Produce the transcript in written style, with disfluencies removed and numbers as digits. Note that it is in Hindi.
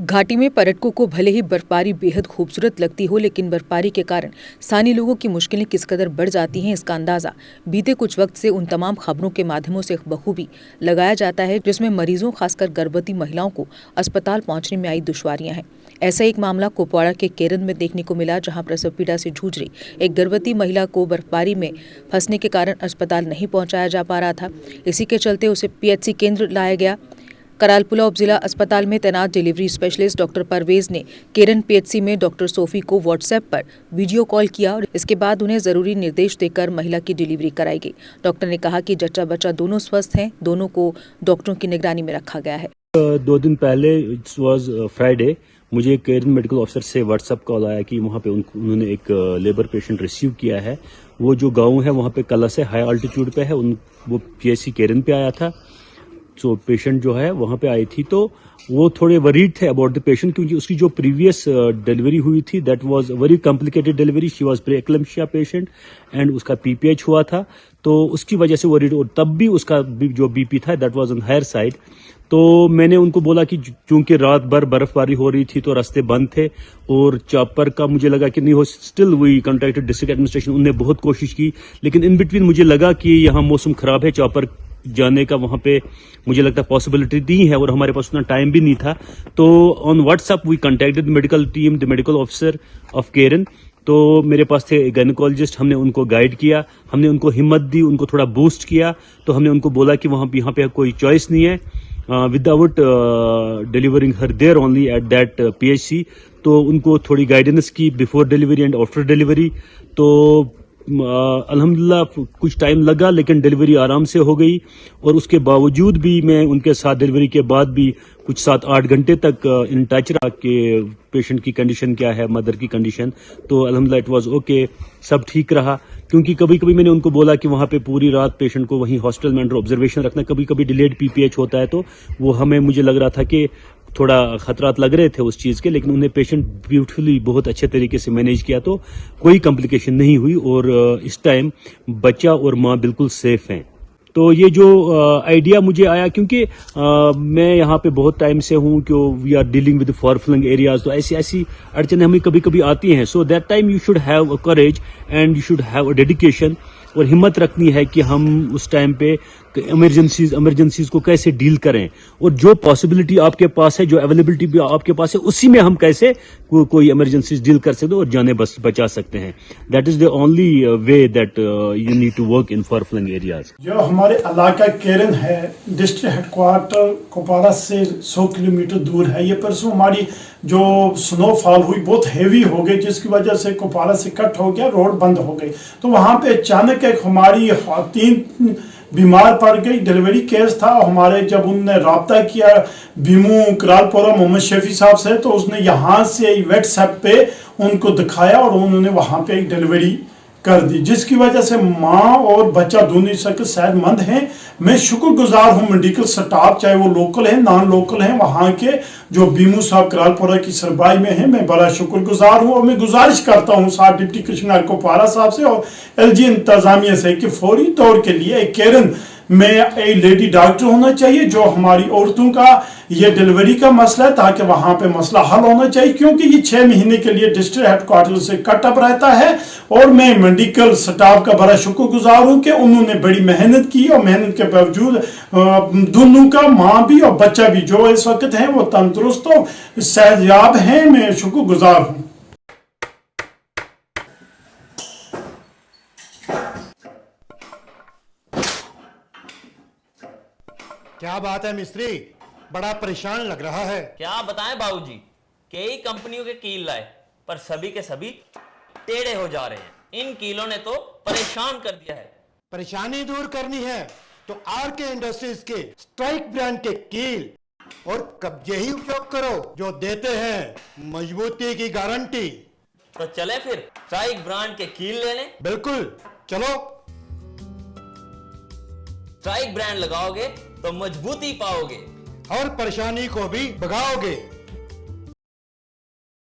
घाटी में पर्यटकों को भले ही बर्फबारी बेहद खूबसूरत लगती हो, लेकिन बर्फबारी के कारण स्थानीय लोगों की मुश्किलें किस कदर बढ़ जाती हैं, इसका अंदाजा बीते कुछ वक्त से उन तमाम खबरों के माध्यमों से बखूबी लगाया जाता है जिसमें मरीजों, खासकर गर्भवती महिलाओं को अस्पताल पहुंचने में आई दुश्वारियां हैं। ऐसा एक मामला कुपवाड़ा के केरन में देखने को मिला, जहां प्रसव पीड़ा से जूझ रही एक गर्भवती महिला को बर्फबारी में फंसने के कारण अस्पताल नहीं पहुंचाया जा पा रहा था। इसी के चलते उसे पीएचसी केंद्र लाया गया। करालपुला उपजिला अस्पताल में तैनात डिलीवरी स्पेशलिस्ट डॉक्टर परवेज ने केरन पीएचसी में डॉक्टर सोफी को व्हाट्सएप पर वीडियो कॉल किया और इसके बाद उन्हें जरूरी निर्देश देकर महिला की डिलीवरी कराई गई। डॉक्टर ने कहा कि जच्चा बच्चा दोनों स्वस्थ हैं, दोनों को डॉक्टरों की निगरानी में रखा गया है। 2 दिन पहले इट वाज फ्राइडे, मुझे केरन मेडिकल ऑफिसर से व्हाट्सएप कॉल आया कि वहाँ पे उन्होंने एक लेबर पेशेंट रिसीव किया है। वो जो गाँव है वहाँ पे कला से हाई अल्टीट्यूड पे है, वो पीएचसी केरन पे आया था। तो पेशेंट जो है वहाँ पे आई थी, तो वो थोड़े वरीड थे अबाउट द पेशेंट, क्योंकि उसकी जो प्रीवियस डिलीवरी हुई थी that was very complicated delivery. She was pre eclampsia patient and उसका पीपीएच हुआ था, तो उसकी वजह से वरीड, और तब भी उसका जो बीपी था that was on higher side. तो मैंने उनको बोला कि चूंकि रात भर बर्फबारी हो रही थी तो रास्ते बंद थे और चॉपर का मुझे लगा कि नहीं हो, still we contacted district administration, उन्होंने बहुत कोशिश की, लेकिन इन बिटवीन मुझे लगा कि यहाँ मौसम खराब है, चॉपर जाने का वहां पे मुझे लगता है पॉसिबिलिटी नहीं है और हमारे पास उतना टाइम भी नहीं था। तो on WhatsApp we contacted medical team, the medical officer of Keran. तो मेरे पास थे गायनेकोलॉजिस्ट, हमने उनको गाइड किया, हमने उनको हिम्मत दी, उनको थोड़ा बूस्ट किया। तो हमने उनको बोला कि वहां यहाँ पे कोई चॉइस नहीं है without delivering her there only at that PHC. तो उनको थोड़ी गाइडेंस की before delivery and after delivery. तो अल्हम्दुलिल्लाह कुछ टाइम लगा, लेकिन डिलीवरी आराम से हो गई। और उसके बावजूद भी मैं उनके साथ डिलीवरी के बाद भी कुछ 7-8 घंटे तक इन टच रहा कि पेशेंट की कंडीशन क्या है, मदर की कंडीशन। तो अल्हम्दुलिल्लाह इट वाज ओके, सब ठीक रहा। क्योंकि कभी कभी मैंने उनको बोला कि वहाँ पे पूरी रात पेशेंट को वहीं हॉस्पिटल में अंडर ऑब्जर्वेशन रखना, कभी कभी डिलेड पीपीएच होता है, तो वो हमें, मुझे लग रहा था कि थोड़ा खतरात लग रहे थे उस चीज़ के, लेकिन उन्हें पेशेंट ब्यूटीफुली बहुत अच्छे तरीके से मैनेज किया, तो कोई कॉम्प्लिकेशन नहीं हुई और इस टाइम बच्चा और माँ बिल्कुल सेफ हैं। तो ये जो आइडिया मुझे आया, क्योंकि मैं यहाँ पे बहुत टाइम से हूँ कि we are dealing with far flung areas, तो ऐसी अड़चने हमें कभी कभी आती हैं। So that time you should have a courage and you should have a dedication, और हिम्मत रखनी है कि हम उस टाइम पे इमरजेंसीज को कैसे डील करें, और जो पॉसिबिलिटी आपके पास है, जो अवेलेबिलिटी भी आपके पास है, उसी में हम कैसे कोई इमरजेंसीज डील कर सकते हैं और जाने बचा सकते हैं। That is the only way that you need to work in far flung areas. जो हमारे इलाका केरन है, डिस्ट्रिक्ट हेडक्वार्टर कुपवाड़ा से 100 किलोमीटर दूर है। ये परसों हमारी जो स्नोफॉल हुई बहुत हेवी हो गई, जिसकी वजह से कुपवाड़ा से कट हो गया, रोड बंद हो गई। तो वहाँ पे अचानक एक हमारी खातून बीमार पड़ गई, डिलीवरी केस था। हमारे जब उनने राब्ता किया बीमू करालपुरा मोहम्मद शफी साहब से, तो उसने यहाँ से व्हाट्सएप पे उनको दिखाया और उन्होंने वहाँ पे एक डिलीवरी कर दी, जिसकी वजह से माँ और बच्चा दोनों सेहतमंद हैं। मैं शुक्रगुजार हूँ मेडिकल स्टाफ, चाहे वो लोकल है नॉन लोकल हैं, वहाँ के जो बीमू साहब करालपुरा की सरबाई में हैं, मैं बड़ा शुक्रगुजार हूँ। और मैं गुजारिश करता हूँ साथ डिप्टी कमिश्नर कुपवाड़ा साहब से और एलजी इंतजामिया से कि फौरी तौर के लिए एक केरन में एक लेडी डॉक्टर होना चाहिए जो हमारी औरतों का ये डिलीवरी का मसला है, ताकि वहां पे मसला हल होना चाहिए। क्योंकि ये 6 महीने के लिए डिस्ट्रिक्ट हेडक्वार्टर से कट अप रहता है। और मैं मेडिकल स्टाफ का बड़ा शुक्रगुजार हूं कि उन्होंने बड़ी मेहनत की, और मेहनत के बावजूद दोनों का, माँ भी और बच्चा भी जो इस वक्त है वो तंदुरुस्त और सेहतयाब है। मैं शुक्रगुजार हूँ। क्या बात है मिस्त्री, बड़ा परेशान लग रहा है। क्या बताएं बाबूजी, कई कंपनियों के कील लाए पर सभी के सभी टेढ़े हो जा रहे हैं। इन कीलों ने तो परेशान कर दिया है। परेशानी दूर करनी है तो आरके इंडस्ट्रीज के स्ट्राइक ब्रांड के कील और कब्जे ही उपयोग करो, जो देते हैं मजबूती की गारंटी। तो चले फिर स्ट्राइक ब्रांड के कील लेने। बिल्कुल चलो। स्ट्राइक ब्रांड लगाओगे तो मजबूती पाओगे और परेशानी को भी भगाओगे।